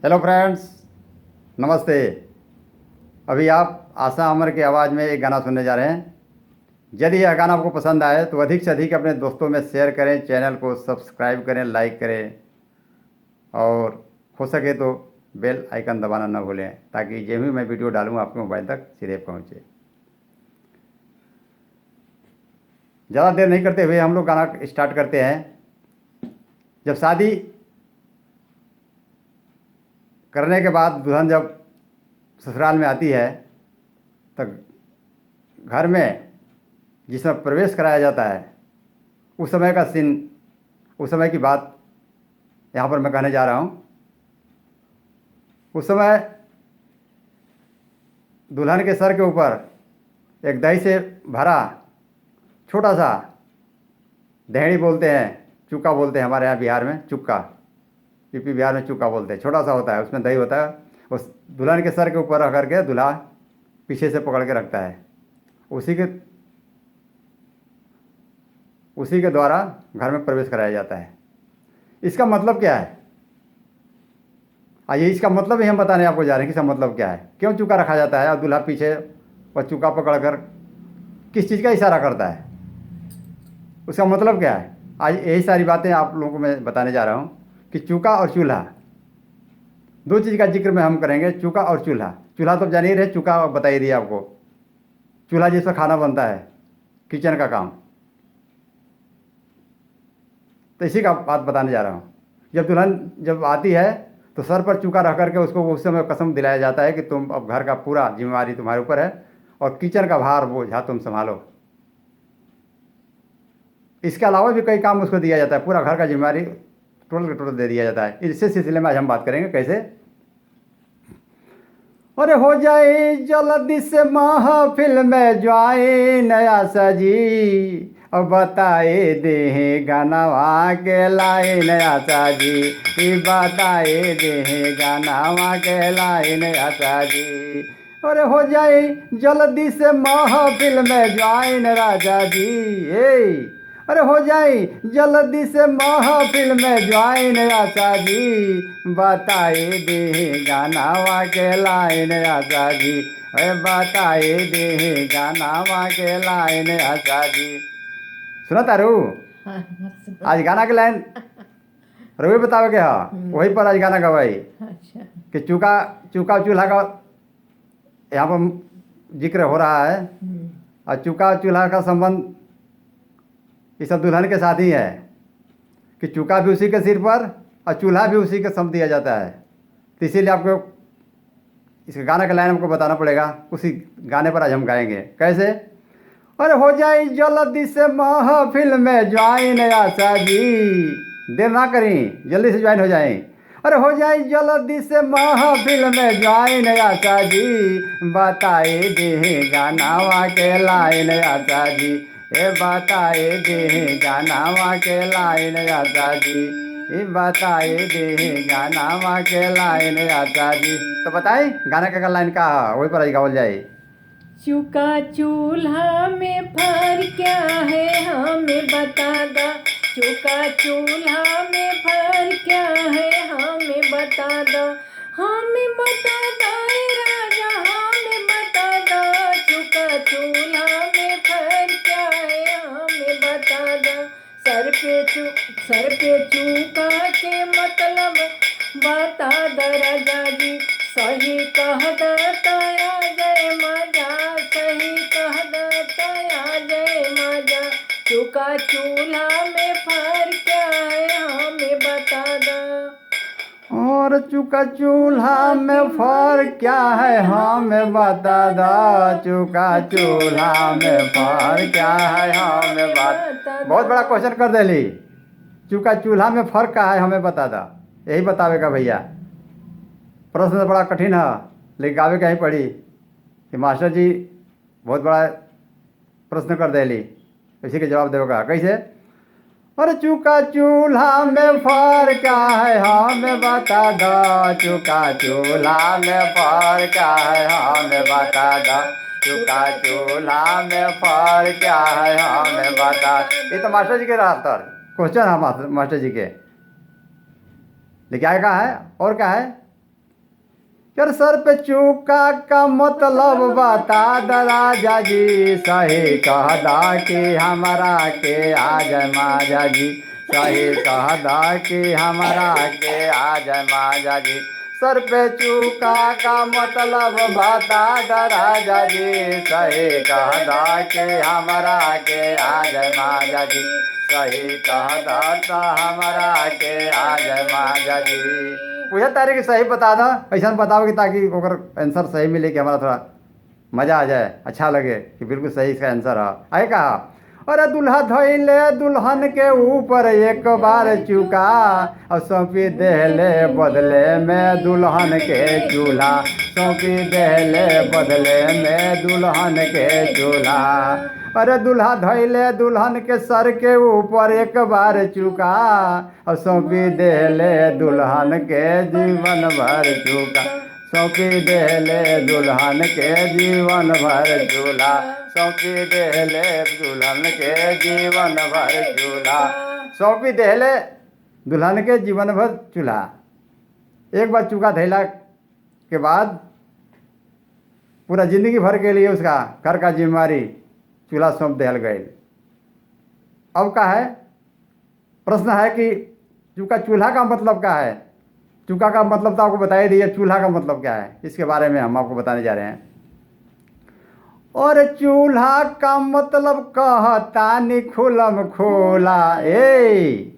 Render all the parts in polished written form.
Hello friends, नमस्ते। अभी आप आशा अमर की आवाज़ में एक गाना सुनने जा रहे हैं। यदि यह गाना आपको पसंद आए तो अधिक से अधिक अपने दोस्तों में शेयर करें, चैनल को सब्सक्राइब करें, लाइक करें और हो सके तो बेल आइकन दबाना न भूलें, ताकि जो भी मैं वीडियो डालूँ आपके मोबाइल तक सीधे पहुँचे। ज़्यादा देर नहीं करते हुए हम लोग गाना स्टार्ट करते हैं। जब शादी करने के बाद दुल्हन जब ससुराल में आती है तब घर में जिसमें प्रवेश कराया जाता है, उस समय का सीन, उस समय की बात यहाँ पर मैं कहने जा रहा हूँ। उस समय दुल्हन के सर के ऊपर एक दही से भरा छोटा सा दहेड़ी बोलते हैं, चुक्का बोलते हैं हमारे यहाँ बिहार में, चुक्का, यूपी बिहार में चुक्का बोलते हैं। छोटा सा होता है, उसमें दही होता है। उस दुल्हन के सर के ऊपर रख करके दूल्हा पीछे से पकड़ के रखता है। उसी के द्वारा घर में प्रवेश कराया जाता है। इसका मतलब क्या है? आइए, इसका मतलब ही हम बताने आपको जा रहे हैं कि इसका मतलब क्या है, क्यों चुका रखा जाता है और दूल्हा पीछे और चुका पकड़कर किस चीज़ का इशारा करता है, उसका मतलब क्या है। आज यही सारी बातें आप लोगों को मैं बताने जा रहा हूँ कि चूका और चूल्हा, दो चीज़ का जिक्र में हम करेंगे, चूका और चूल्हा। चूल्हा तो जान ही रहे, चूका बता ही दिया आपको, चूल्हा जिस पर खाना बनता है, किचन का काम। तो इसी का बात बताने जा रहा हूँ। जब दुल्हन जब आती है तो सर पर चूका रख करके उसको उस समय कसम दिलाया जाता है कि तुम अब घर का पूरा जिम्मेवारी तुम्हारे ऊपर है और किचन का भार बोझा तुम संभालो। इसके अलावा भी कई काम उसको दिया जाता है, पूरा घर का जिम्मेवारी टोटल टोटल दे दिया जाता है। इसी सिलसिले में आज हम बात करेंगे कैसे। अरे हो जाए जल्दी से महफिल में जाए नया सजी, और बताए दे गाना के लाए नया साजी, बताए दे गाना के लाए नया साजी। अरे हो जाए जल्दी से महफिल में जाए न राजा जी, अरे हो जाए जल्दी से महफिल में ज्वाइन आशा जी, बताए दे गाना के लाइन आशा जी, अरे बताए दे गाना के लाइन आशा जी। सुना तारू? आज गाना के लाइन रवि बतावे के हाँ, वही पर आज गाना गवाई अच्छा। कि चूका चूका चूल्हा का यहाँ पर जिक्र हो रहा है। और चूका चूल्हा का संबंध ये सब दुल्हन के साथ ही है कि चूका भी उसी के सिर पर और चूल्हा भी उसी के सम दिया जाता है। तो इसीलिए आपको इस गाना का लाइन हमको बताना पड़ेगा। उसी गाने पर आज हम गाएंगे कैसे। अरे हो जाए जल्दी से महफिल में ज्वाइन आशा जी, देर ना करें, जल्दी से ज्वाइन हो जाएं। अरे हो जाए जल्दी से महफिल में ज्वाइन आशा जी, बताए दे गाना के लाइन आशा जी, ए बताए दे गाना के लाइन आशा जी, ए बताए दे गाना के लाइन आशा जी। तो बताए गाना का लाइन का वही पर गावल जाए। चूका चूल्हा में फर्क क्या है हमें बता दो, चूका चूल्हा में फर्क क्या है हमें बता दो, हमें बता दो राजा, हमें बता दो, चूका चूल्हा में फर्क क्या है हमें बता दो। सर पे चूका के मतलब बता दो राजा जी, सही कह दया जय मजा, सही कह दया जय मजा, चूका चूल्हा में फर्क क्या है हमें बता दो। और चूका चूल्हा में फर्क क्या है हमें बता दो, चूका चूल्हा में फर्क क्या है हमें बता। बहुत बड़ा क्वेश्चन कर देली, चूका चूल्हा में फर्क क्या है हमें बता दो, यही बतावेगा भैया। प्रश्न तो बड़ा कठिन है, लेकिन गावे का ही पड़ी कि मास्टर जी बहुत बड़ा प्रश्न कर देली, इसी के जवाब देगा कैसे। और चूका चूल्हा में फर्क क्या है हमें बता दो, चूका चूल्हा में फर्क क्या है हमें बता दो, चूका चूल्हा में फर्क क्या है हमें बता। ये तो मास्टर जी के रहा क्वेश्चन है मास्टर जी के, लेकिन आगे क्या है और क्या है। यार सर पे चूका का मतलब बता द राजा जी, सही कहदा कि हमारा के आ जाए माजा जी, सही कहदा कि हमारा के आ जाए माजा जी। सर पे चूका का मतलब बता द राजा जी, सही कहदा कि हमारा के आ जाए माजा जी, सही कहदा ता हमारा के आ जाए माजा जी। पूछा तारे कि सही बता दो, ऐसा बताओ कि ताकि ओकर आंसर सही मिले कि हमारा थोड़ा मज़ा आ जाए, अच्छा लगे कि बिल्कुल सही इसका आंसर है। आए कहा, अरे दुल्हा धोइले दुल्हन के ऊपर एक बार चुका, और सौंपी देहले बदले में दुल्हन के चूल्हा, सौंपी देहले बदले में दुल्हन के चूल्हा। अरे दुल्हा धोइले दुल्हन के सर के ऊपर एक बार चुका, और सौंपी देहले दुल्हन के जीवन भर चुका, सौंपी देहले दुल्हन के जीवन भर चूल्हा, सौंपी देहले दुल्हन के जीवन भर चूल्हा, सौंपी देहले दुल्हन के जीवन भर चूल्हा। एक बार चूका धैला के बाद पूरा जिंदगी भर के लिए उसका घर का जिम्मेवारी चूल्हा सौंप देहल गई। अब का है प्रश्न है कि चूका चूल्हा का मतलब क्या है। चूका का मतलब तो आपको बताई दिया, चूल्हा का मतलब क्या है इसके बारे में हम आपको बताने जा रहे हैं। और चूल्हा का मतलब कहता निखुलम खोला ए,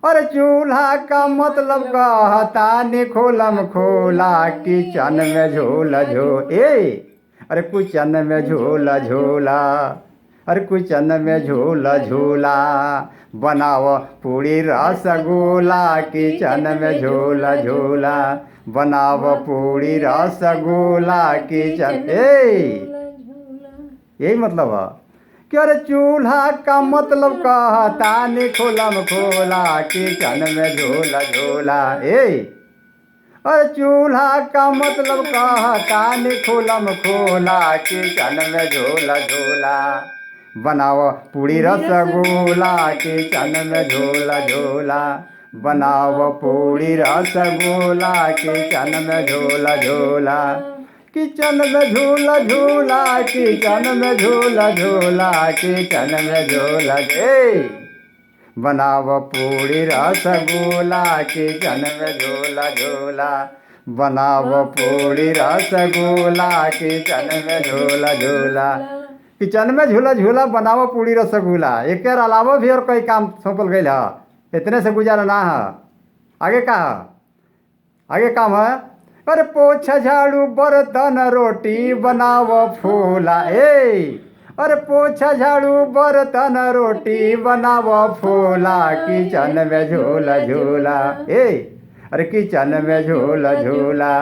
और चूल्हा का मतलब कहता निखुलम खोला, किचन में झोला ए, अरे किचन में झोला झोला, अरे किचन में झोला झोला, बनाओ पूरी रसगुल्ला, किचन में झोला झोला, बनाओ पूरी रसगुल्ला किचन ए। यही मतलब है कि अरे चूल्हा का मतलब कहता निखुलम खोला, किचन में झोला झोला ए, अरे चूल्हा का मतलब कहता निखुलम खोला, किचन में झोला झोला, बनाओ पूरी रसगुल्ला, किचन में झोला झोला, बनाओ पूरी रसगुल्ला, किचन में झोला झोला, किचन में झूला झूला, किचन में झूला झूला, किचन में झूला ए, बनाओ पूरी रसगुल्ला, किचन में झूला झूला, बनाओ पूरी रसगुल्ला, किचन में झूला झूला, किचन में झूला झूला, बनाओ पूरी रसगुल्ला। एक के अलावा भी और कोई काम सौंपल गई है, इतने से गुजारा ना है। आगे का है, आगे काम है, अरे पोछा झाड़ू बर्तन रोटी बनाओ फूला ए, अरे पोछा झाड़ू बर्तन रोटी बनाओ फूला, किचन में झूला झूला ए, अरे किचन में झूला झूला,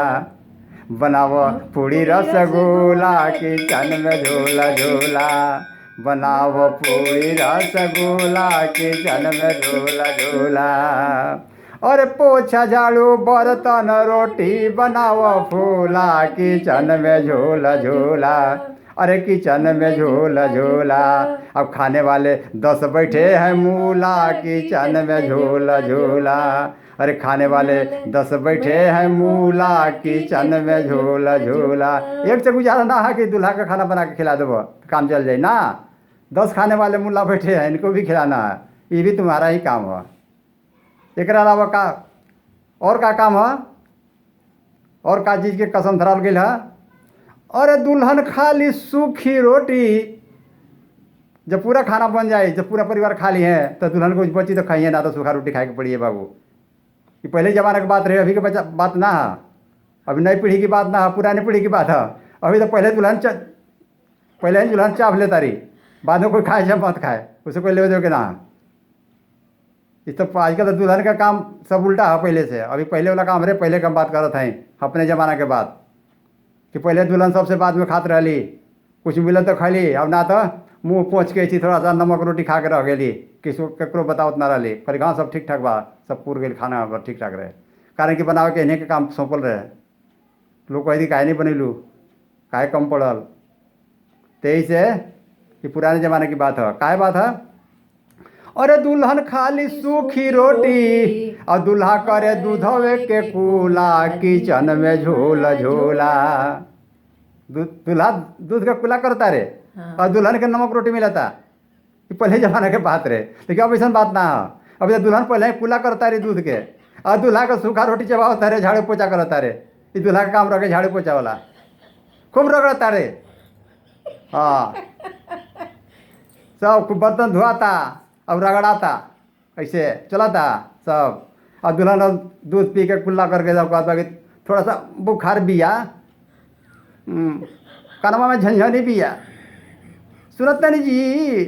बनाओ पूरी रसगुल्ला, किचन में झूला झूला, बनाओ पूरी रसगुल्ला, किचन में झूला झूला, और पोछा झाड़ू बर्तन रोटी बनाओ फूला, किचन में झूला झूला, अरे किचन में झूला झूला। अब खाने वाले 10 बैठे हैं मूला, किचन में झूला झूला, अरे खाने वाले 10 बैठे हैं मूला, किचन में झूला झूला। एक से गुजारा ना है कि दूल्हा का खाना बना के खिला दो काम चल जाए ना, 10 खाने वाले मूला बैठे हैं, इनको भी खिलाना है, ये भी तुम्हारा ही काम है। एक अलावा का और का काम है, और का चीज़ के कसम धराल गई है, अरे दुल्हन खाली सूखी रोटी। जब पूरा खाना बन जाए, जब पूरा परिवार खाली है तो दुल्हन को बची तो खाइए, ना तो सूखा रोटी खाए के पड़ी है बाबू। ये पहले ज़माना की बात रही, अभी के बात ना है, अभी नई पीढ़ी की बात ना है, पुरानी पीढ़ी की बात है। अभी तो पहले ही दुल्हन चाप लेता रही, बाद में कोई खाए चाहे मत खाए, उसे कोई ले दो के ना। इस तो आजकल तो दुल्हन का काम सब उल्टा है पहले से। अभी पहले वाला काम रहे, पहले का बात करत हैं अपने ज़माना के बाद, कि पहले दुल्हन सबसे बाद में खात रही, कुछ मिलल तो खैली, अब ना तो मुँह पोंछ के थी, थोड़ा सा नमक रोटी खा के रह गई, किसी ककरो बताओ ना रही, पर गाँव सब ठीक ठाक बा, सब पूर गई, खाना ठीक ठाक रहे, कारण कि बनावे के इन्हें के काम सौंपल रहे। लोग कही काहे नहीं बनेलू, काहे कम पड़ल, तेई से कि पुराने ज़माने की बात है। काहे बात है, अरे दुल्हन खाली सूखी रोटी और दूल्हा करे दूधवे के कूला किचन में झोला झोला। दूल्हा दूध का कूला करता रे हाँ। और दुल्हन के नमक रोटी मिलता। ये पहले जमाने के बात रे, लेकिन अब ऐसा बात ना हो। अब ये दुल्हन पहले कूला करता रे दूध के और दूल्हा का सूखा रोटी चबावता रे, झाड़ू पोछा करता रे। ये दूल्हा का काम रखे झाड़ू पोछा वाला, खूब रगड़ता रे। हाँ, सब खूब बर्तन धुआता और रगड़ाता, ऐसे चलाता सब। और दुल्हन दूध पी के कुल्ला करके जब कहता कि थोड़ा सा बुखार बिया, कनमा में झंझनी बिया, सुनत नहीं जी।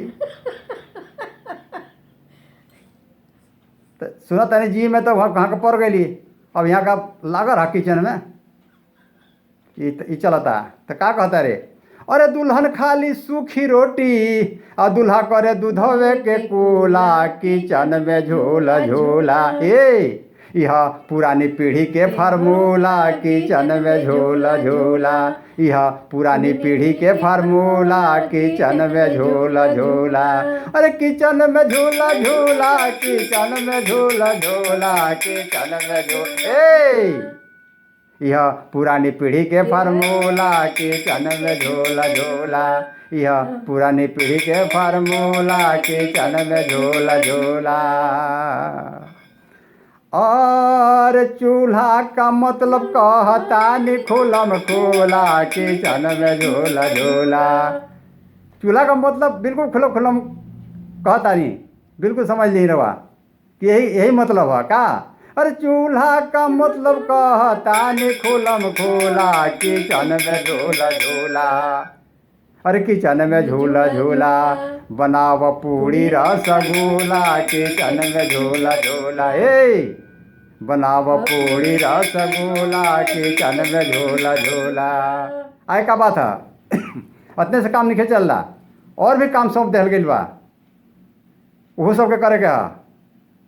तो सुनत नहीं जी में तो वहाँ कहाँ का पड़ गई। अब यहाँ का लागर है किचन में, ये चलता। तो का कहता रे, अरे दुल्हन खाली सूखी रोटी और दूल्हा करे दूधवे के कूला किचन में झोला झोला। यह पुरानी पीढ़ी के फार्मूला किचन में झोला झोला। यह पुरानी पीढ़ी के फार्मूला किचन में झोला झोला। अरे किचन में झोला झोला, किचन में झोला झोला, किचन में झोला। यह पुरानी पीढ़ी के फार्मूला किचन में झोला झोला। यह पुरानी पीढ़ी के फार्मूला किचन में झोला झोला। और चूल्हा का मतलब कहता निखुलम खोला किचन में झोला झोला। चूल्हा का मतलब बिल्कुल खुलम खुलम कहता नहीं, बिल्कुल समझ नहीं रहा कि यही मतलब है का। अरे चूल्हा का मतलब कहता निखुलम खोला किचन में झोला झोला। अरे किचन में झोला झोला, बनाव पूड़ी रसगुल्ला किचन में झोला झोला। बनाव पूड़ी रसगुल्ला किचन में झोला झोला। आए का बात है, इतने से काम नहीं चल रहा, और भी काम सौंप दिल गई बा, वो सबके करे के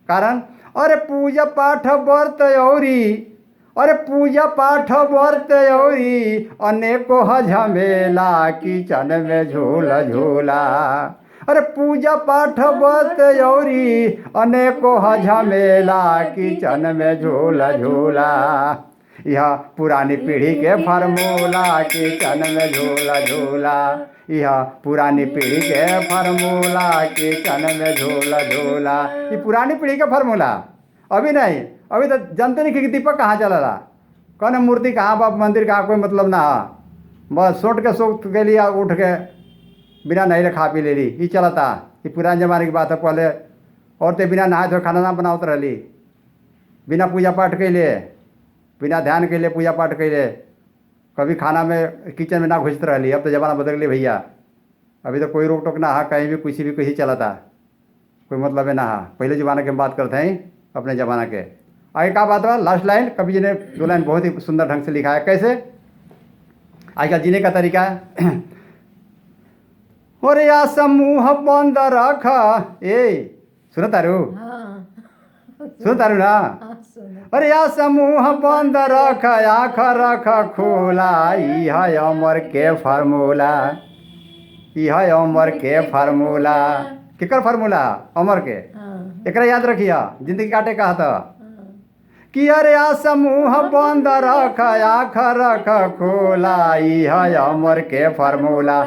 कारण। अरे पूजा पाठ व्रत औरी, अरे पूजा पाठ व्रत औरी अनेको झमेला किचन में झोला झोला। अरे पूजा पाठ व्रत औरी अनेको झमेला किचन में झोला झोला। यह पुरानी पीढ़ी के फार्मूला किचन में झोला झोला। यह पुरानी पीढ़ी के फार्मूला किचन में झोला झोला। ये पुरानी पीढ़ी का फार्मूला, अभी नहीं। अभी तो जानते नहीं कि दीपक कहाँ चला, कौन मूर्ति कहाँ, बाप मंदिर कहाँ, कोई मतलब ना। बस सोट के सोट के लिए उठ के बिना नहाए खा पी ले ली, ये चलता। ये पुराने जमाने की बात है। पहले औरतें बिना नहाए धोए खाना ना बनावत रही, बिना पूजा पाठ के लिए, बिना ध्यान के लिए पूजा पाठ के लिए, कभी खाना में किचन में ना घुसते रही। अब तो ज़माना बदल गई भैया, अभी तो कोई रोक टोक ना है, कहीं भी किसी भी कहीं चलाता, कोई मतलब है ना है। पहले ज़माने की हम बात करते हैं, अपने ज़माना के। आगे क्या बात हुआ, लास्ट लाइन कवि जी ने 2 लाइन बहुत ही सुंदर ढंग से लिखा है। कैसे आजकल जीने का तरीका है। और या समूह बंद रख, सुनो तारू, सुनो तारू ना। अरे या समूह बंद रख, आँख रख खोला, यह अमर के फार्मूला। यह अमर के फार्मूला, केकर फार्मूला, अमर के। एकरा याद रखिया, जिंदगी काटे का था कि अरे आ समूह बंद रख, आँख रख खोला, यह अमर के फार्मूला।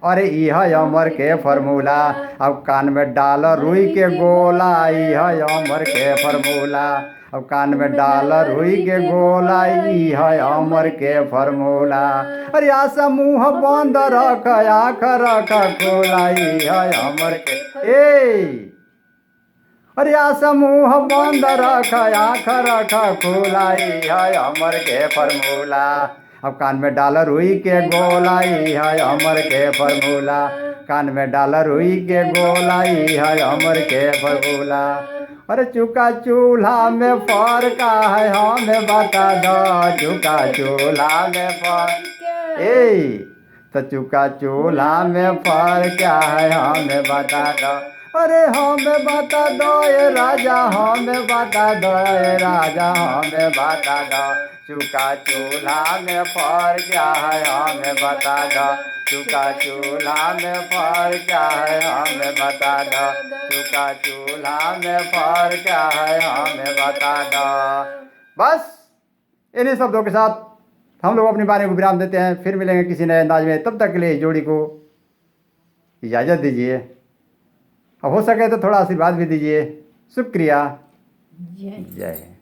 अरे यह अमर के फार्मूला, अब कान में डाल रुई के गोला, यह अमर के फार्मूला। अब कान में डाल रुई के गोला, यह अमर के फार्मूला। अरे आ समूह बंद रख, आँख रख खोला, यह अमर के। अरे आ समूह बंद रख, आँख रख खोला, यह अमर के फार्मूला। अब कान में डाल रुई के गोला, यह अमर के फार्मूला। कान में डाल रुई के गोला, यह अमर के फार्मूला। अरे चुका चूल्हा में फर्क है, हमें बता दो, चुका चूल्हा में फर्क। तो चुका चूल्हा में फर्क क्या है, हमें बता दो। अरे हमें बता दो ये राजा, हमें बता दो ये राजा, हमें बता दो। चुका चूल्हा में फर्क क्या है, हमें बता दो। चुका चूल्हा में फर्क क्या है, हमें बता दो। चुका चूल्हा चूल्हा में फर्क क्या है हमें बता दो। बस इन्हीं शब्दों के साथ हम लोग अपनी वाणी को विराम देते हैं। फिर मिलेंगे किसी नए अंदाज में, तब तक के लिए इस जोड़ी को इजाज़त दीजिए। अब हो सके तो थोड़ा आशीर्वाद भी दीजिए। शुक्रिया। जय जय हिंद।